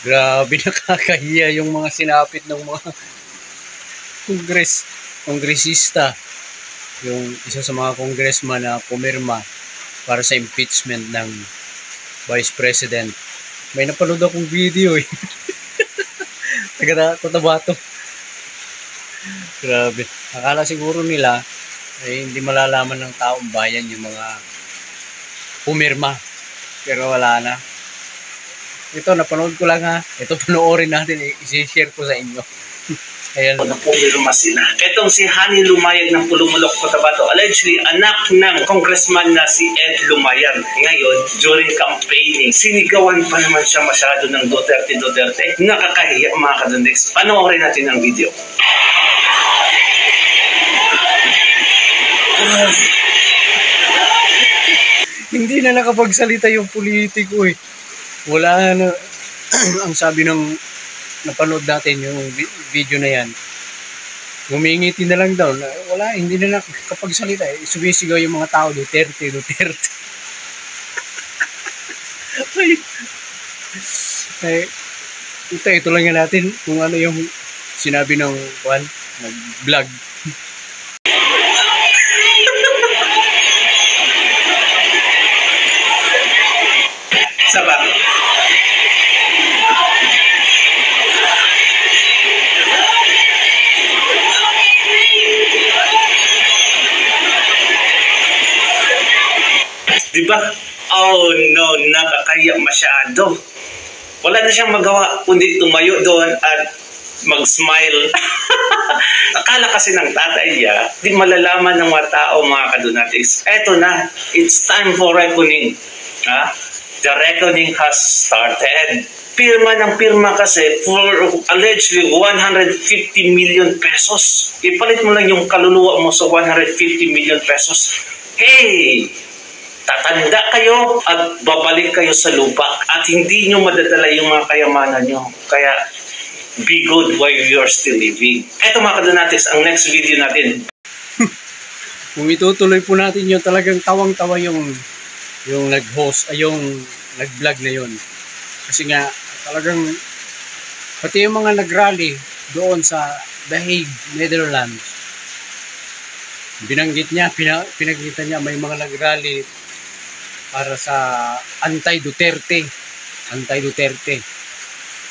Grabe, nakakahiya yung mga sinapit ng mga kongresista. Yung isa sa mga congressman na pumirma para sa impeachment ng Vice President. May napanood akong video eh. Taga Cotabato. Grabe. Akala siguro nila ay hindi malalaman ng taong bayan yung mga pumirma. Pero wala na. Ito, napanood ko lang ha. Ito, panoorin natin. I-share ko sa inyo. Ayan. Pumirma sila. Itong si Hani Lumayag ng Pulumulok, Cotabato, allegedly anak ng congressman na si Ed Lumayag. Ngayon, during campaigning, sinigawan pa naman siya masyado ng Duterte. Nakakahiya mga kadundex. Panoorin natin ang video. Hindi na nakapagsalita yung politiko eh. Wala na. Ang sabi ng napanood natin yung video na yan, ngumingiti na lang daw. Wala, hindi na nakapagsalita eh. Sumisigaw yung mga tao, Duterte. Ito lang yan natin kung ano yung sinabi ng nag-vlog. Sabah. Diba? Oh no, nakakaya masyado. Wala na siyang magawa kundi tumayo doon at mag-smile. Akala kasi ng tatay niya, di malalaman ng mga tao, mga kadunatis. Eto na, it's time for reckoning. The reckoning has started. Pirma ng pirma kasi for allegedly 150 million pesos. Ipalit mo lang yung kaluluwa mo sa 150 million pesos. Hey! Tatanda kayo at babalik kayo sa lupa at hindi nyo madadala yung mga kayamanan nyo. Kaya, be good while you're still living. Eto mga kadunatis, ang next video natin. Kung itutuloy po natin yun, talagang tawang-tawa yung nag-host, yung nag-vlog na yun. Kasi nga, talagang, pati yung mga nag-rally doon sa The Hague, Netherlands, binanggit niya, pinagkita niya, may mga nag-rally para sa anti-Duterte.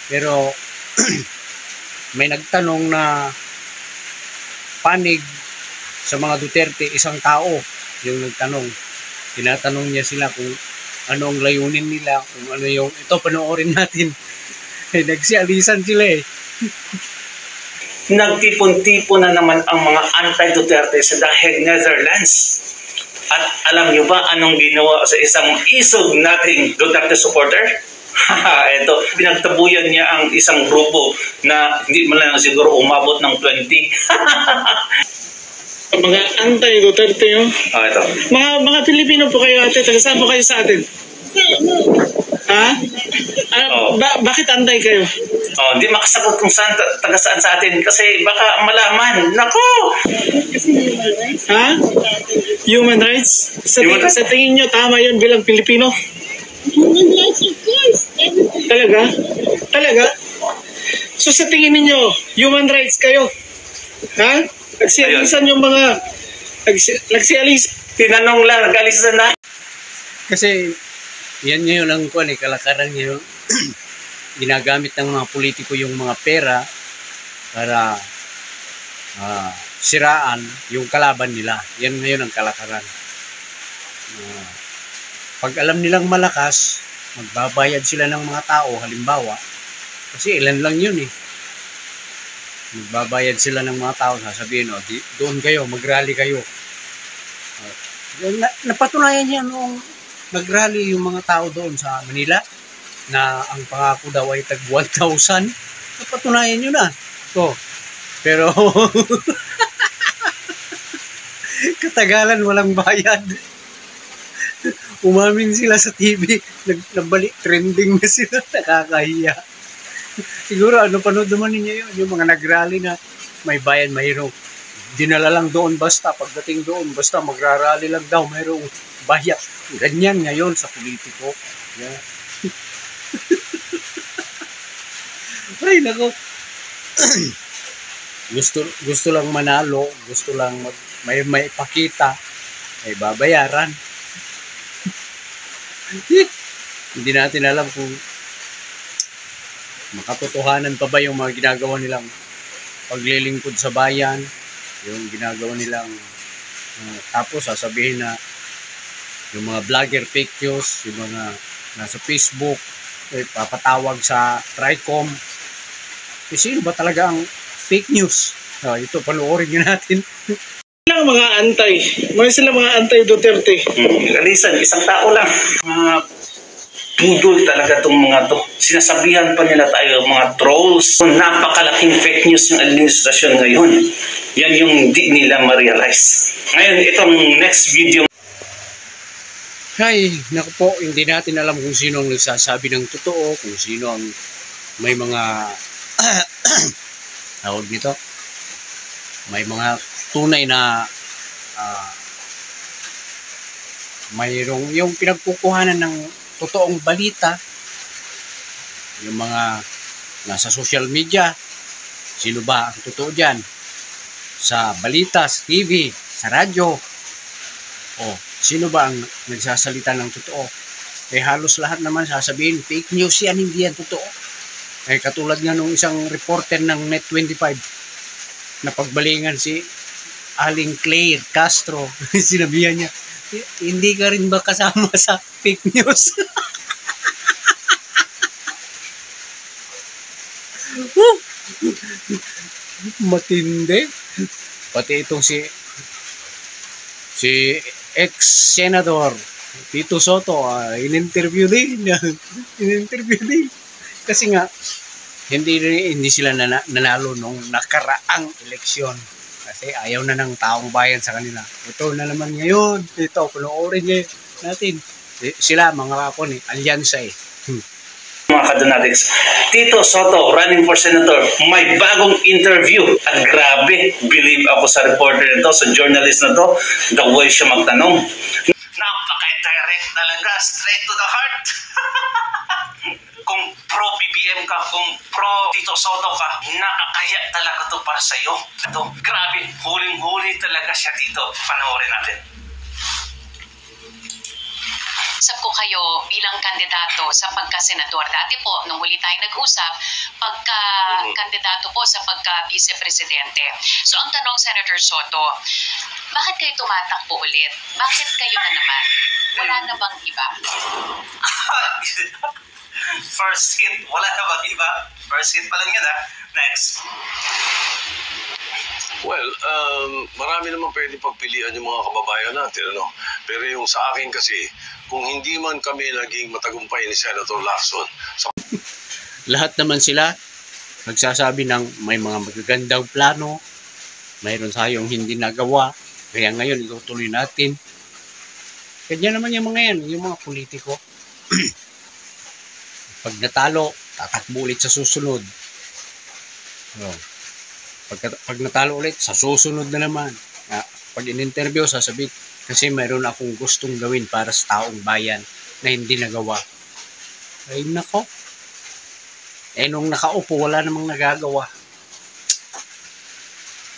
Pero, may nagtanong na panig sa mga Duterte, isang tao yung nagtanong. Tinatanong niya sila kung anong layunin nila, kung ano yung, ito panoorin natin. Nagsialisan sila eh. Nagtipon-tipon na naman ang mga anti-Duterte sa The Hague, Netherlands. At alam nyo ba anong ginawa sa isang isog nating Duterte supporter? Ito, pinagtabuyan niya ang isang grupo na hindi man lang siguro umabot ng 20. Mga anti-Duterte yun. Ito. Mga Pilipino po kayo ate, taga-saan po kayo sa atin? Ha? Bakit antay kayo? Hindi makasagot kung saan taga-saan sa atin kasi baka malaman. Nako! Ha? Human rights? Sa tingin nyo, tama yun bilang Pilipino? Human rights, of course. Talaga? Talaga? So sa tingin ninyo, human rights kayo? Ha? Nagsialisan yung mga... Nagsialis. Tinanong lang, nag-alisan na. Kasi, yan ngayon ang kalakaran ngayon. Ginagamit ng mga politiko yung mga pera para siraan yung kalaban nila. Yan ngayon ang kalakaran. Pag alam nilang malakas, magbabayad sila ng mga tao, halimbawa, kasi ilan lang yun eh. Magbabayad sila ng mga tao, sasabihin, doon kayo, mag-rally kayo. Napatunayan niya noong nag-rally yung mga tao doon sa Manila, na ang pangako daw ay tag 1,000. Napatunayan nyo na. Pero, katagalan walang bayad. Umamin sila sa TV, nagbalik trending na sila, nakakahiya. Siguro panood naman ninyo yun, yung mga nag-rally na may bayad, mayroong dinala lang doon basta, pagdating doon basta magrarally lang daw, mayroong bayad. Ganyan ngayon sa politiko. Yeah. Ay, nako. gusto lang manalo, gusto lang may pakita, may babayaran. Hindi natin alam kung makatotohanan pa ba yung mga ginagawa nilang paglilingkod sa bayan, yung ginagawa nilang tapos sasabihin na yung mga vlogger fake news, yung mga nasa Facebook, papatawag sa TRICOM. Sino ba talaga ang fake news? Ito, panoorin nyo natin. Silang mga antay. Sila mga antay Duterte. Kalisan, isang tao lang. Budol talaga itong mga to. Sinasabihan pa nila tayo, mga trolls. Napakalaking fake news yung administrasyon ngayon. Yan yung di nila ma-realize. Ngayon, itong next video. Ay, naku po, hindi natin alam kung sino ang nagsasabi ng totoo, kung sino ang may mga tawag nito, may mga tunay na mayroong yung pinagkukuhanan ng totoong balita, yung mga nasa social media, sino ba ang totoo dyan? Sa balita, sa TV, sa radyo, sino ba ang nagsasalita ng totoo? Halos lahat naman sasabihin, fake news yan, hindi yan totoo. Katulad nga nung isang reporter ng Net25 na pagbalingan si Aling Claire Castro. Sinabihan niya, hindi ka rin ba kasama sa fake news? Matindi. Pati itong si ex-senador Tito Soto, in-interview din. Kasi nga, hindi sila nanalo nung nakaraang eleksyon. Kasi ayaw na ng taong bayan sa kanila. Ito na naman ngayon. Ito, panoorin natin. Sila, mga alyansa Mga kadonatics, Tito Soto running for senator, may bagong interview at grabe, believe ako sa reporter nito, sa journalist na to, the way siya magtanong. Napaka-direct talaga, straight to the heart. Kung pro BBM ka, kung pro Tito Soto ka, nakakaya talaga to para sa'yo. Ito, grabe, huling-huli talaga siya dito. Panoorin natin. Usap ko kayo bilang kandidato sa pagka-senador. Dati po, nung huli tayong nag-usap, pagka-kandidato po sa pagka-vice-presidente. So, ang tanong, Senator Soto, bakit kayo tumatakbo ulit? Bakit kayo na naman? Wala na bang iba? First hit, wala na bang iba? First hit pa lang yun, ha? Next. Well, marami naman pwede pagpilian yung mga kababayan natin, ano? Pero yung sa akin kasi, kung hindi man kami naging matagumpay ni Senator Lacson, lahat naman sila nagsasabi ng may mga magagandang plano, mayroon tayong hindi nagawa, kaya ngayon itutuloy natin. Kanya naman yung mga yan, yung mga politiko. Pag natalo, tatakbo ulit sa susunod. Pag natalo ulit, sa susunod na naman. Pag in-interview, sasabihin, kasi mayroon akong gustong gawin para sa taong bayan na hindi nagawa. Ay nako. Nung nakaupo, wala namang nagagawa.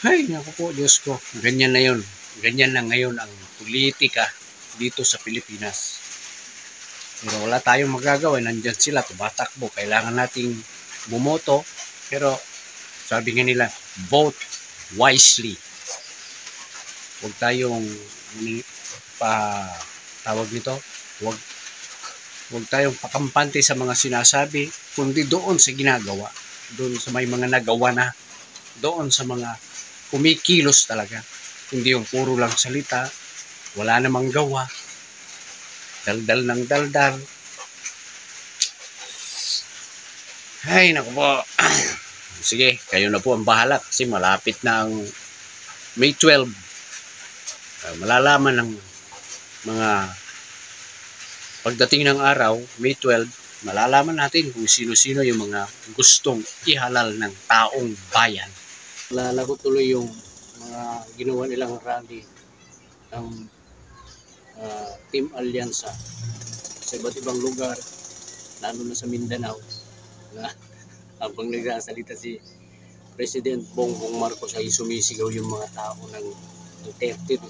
Ay nako po, Diyos ko. Ganyan na yun. Ganyan na ngayon ang politika dito sa Pilipinas. Pero wala tayong magagawa. Nandyan sila, tumatakbo. Kailangan nating bumoto. Pero sabi nga nila, vote wisely. Huwag tayong tawag nito, huwag tayong pakampante sa mga sinasabi, kundi doon sa ginagawa, doon sa may mga nagawa na, doon sa mga kumikilos talaga, hindi yung puro lang salita, wala namang gawa, daldal ng daldal. Ay naku po. Sige, kayo na po ang bahala kasi malapit na ang May 12. Malalaman ng mga pagdating ng araw, May 12, malalaman natin kung sino-sino yung mga gustong ihalal ng taong bayan. Lalago tuloy yung mga ginawa nilang rally ng Team Alyansa sa iba't ibang lugar, lalo na sa Mindanao, na Habang nagsasalita si President Bongbong Marcos ay sumisigaw yung mga tao ng Duterte.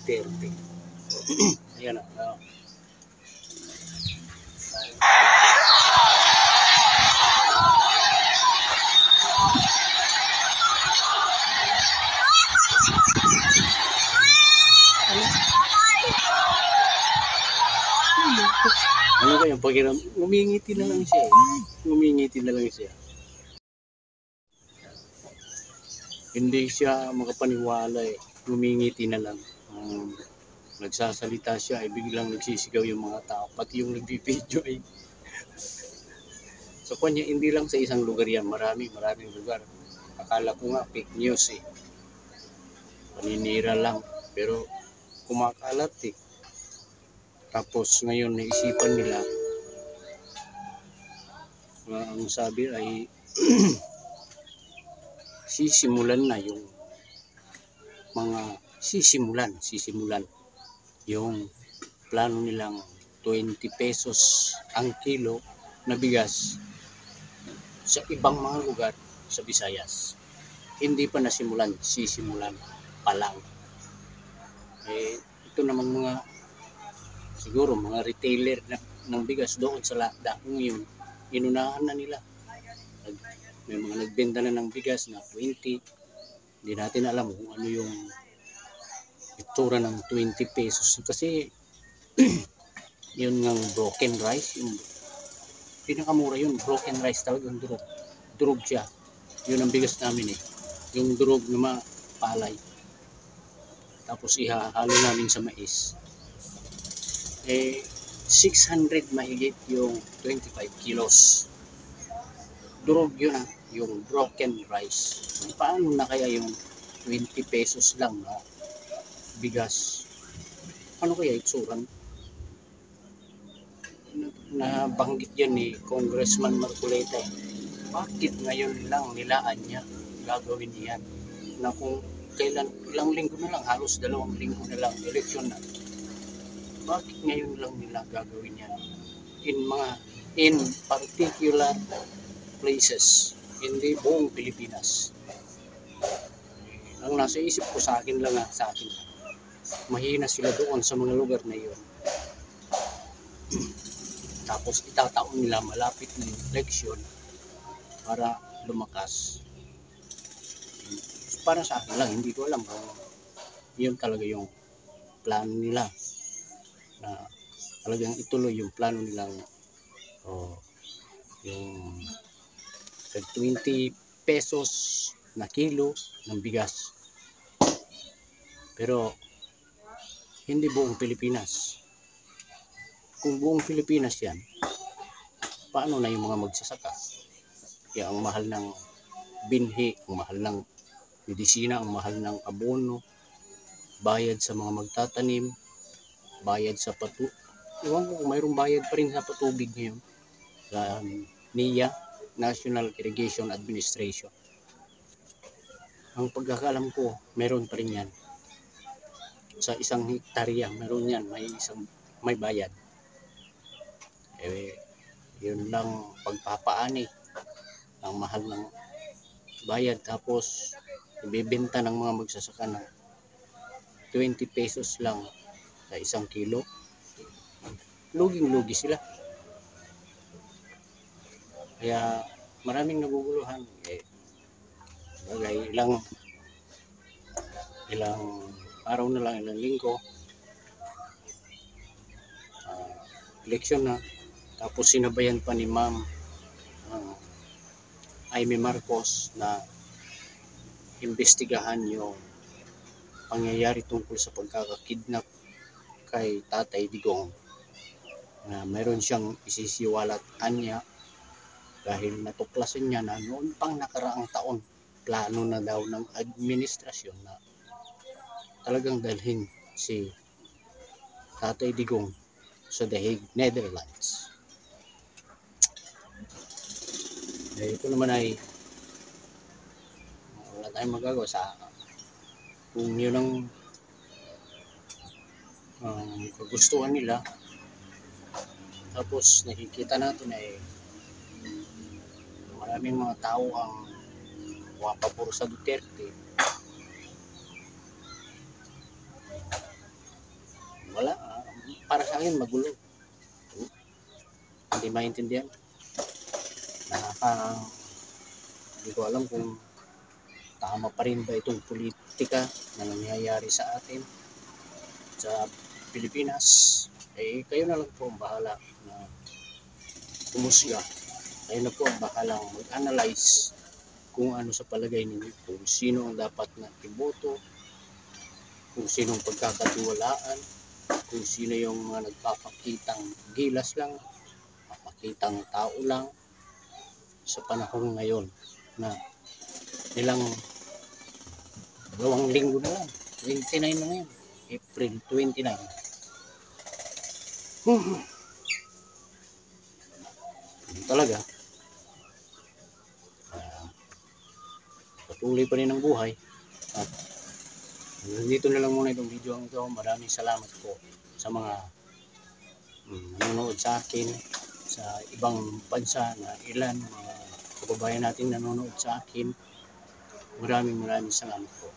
Ayan na. Ano kaya pakiram? Ngumingiti na lang siya. Ngumingiti na lang siya. Hindi siya makapaniwala eh. Ngumingiti na lang. Nagsasalita siya ay biglang nagsisigaw yung mga tao. Pati yung nagbibideo ay. So kanya hindi lang sa isang lugar yan. Maraming lugar. Akala ko nga fake news eh. Paninira lang. Pero kumakalat eh. Tapos ngayon naisipan nila ang sabi ay sisimulan yung plano nilang 20 pesos ang kilo na bigas sa ibang mga lugar sa Visayas. Hindi pa nasimulan, sisimulan pa lang. Ito namang siguro mga retailer ng bigas doon sa daong yun, inunahan na nila. May mga nagbenta na ng bigas na 20. Hindi natin alam kung ano yung itsura ng 20 pesos. Kasi yun ng broken rice, yung pinakamura yun, broken rice talagang durog. Durog siya. Yun ang bigas namin eh. Yung durog na mapalay. Tapos ihahalo namin sa mais. 600 mahigit yung 25 kilos. Durog yun yung broken rice. Paano na kaya yung 20 pesos lang na bigas? Ano kaya itsuran? Nabanggit yan ni Congressman Marcoleta. Bakit ngayon lang nilaan niya gagawin niyan? Na kung kailan, ilang linggo na lang, halos 2 linggo na lang, eleksyon na. Bakit ngayon lang nila gagawin yan? In particular places, hindi buong Pilipinas. Ang nasa isip ko sa akin, mahina sila doon sa mga lugar na iyon. Tapos itataon nila malapit na yung eleksyon para lumakas. Para sa akin lang, hindi ko alam kung yun talaga yung plano nila. Na talagang ituloy yung plano nilang yung 20 pesos na kilo ng bigas. Pero hindi buong Pilipinas. Kung buong Pilipinas yan, paano na yung mga magsasaka? Kaya ang mahal ng binhi, ang mahal ng medisina, ang mahal ng abono, bayad sa mga magtatanim, bayad sa iwan ko kung mayroong bayad pa rin sa patubig ngayon sa NIA, National Irrigation Administration. Ang pagkakalam ko, meron pa rin yan. Sa 1 hektarya, meron yan, may bayad. Yun lang pagpapaani. Ang mahal ng bayad, tapos ibebenta ng mga magsasaka ng 20 pesos lang sa 1 kilo. Luging-lugi sila. Kaya maraming naguguluhan. Ilang araw na lang, ilang linggo, eleksyon na. Tapos sinabayan pa ni Ma'am Amy Marcos na imbestigahan yung pangyayari tungkol sa pagkakakidnap kay Tatay Digong, na mayroon siyang isisiwalat anya dahil natuklasan niya na noon pang nakaraang taon plano na daw ng administrasyon na talagang dalhin si Tatay Digong sa The Hague, Netherlands. Ito naman ay wala tayong magagawa sa kung yun ang kagustuhan nila. Tapos nakikita natin ay maraming mga tao ang pumapabor sa Duterte. Wala, para sa akin magulo. Hindi maintindihan. Hindi ko alam kung tama pa rin ba itong politika na nangyayari sa atin sa Pilipinas. Kayo na lang po ang bahala na humusga. Kayo na po ang bahalang mag-analyze kung ano sa palagay ninyo, kung sino ang dapat na iboto, kung sino ang pagkakatiwalaan, kung sino yung mga nagpapakitang gilas lang, papakitang tao lang sa panahon ngayon na ilang 2 linggo na lang, 29 na ngayon, April 29. Talaga patuloy pa rin ang buhay at dito na lang muna itong video ang ito. Maraming salamat po sa mga nanonood sa akin sa ibang bansa na ilan mga kababayan natin nanonood sa akin. Maraming salamat po.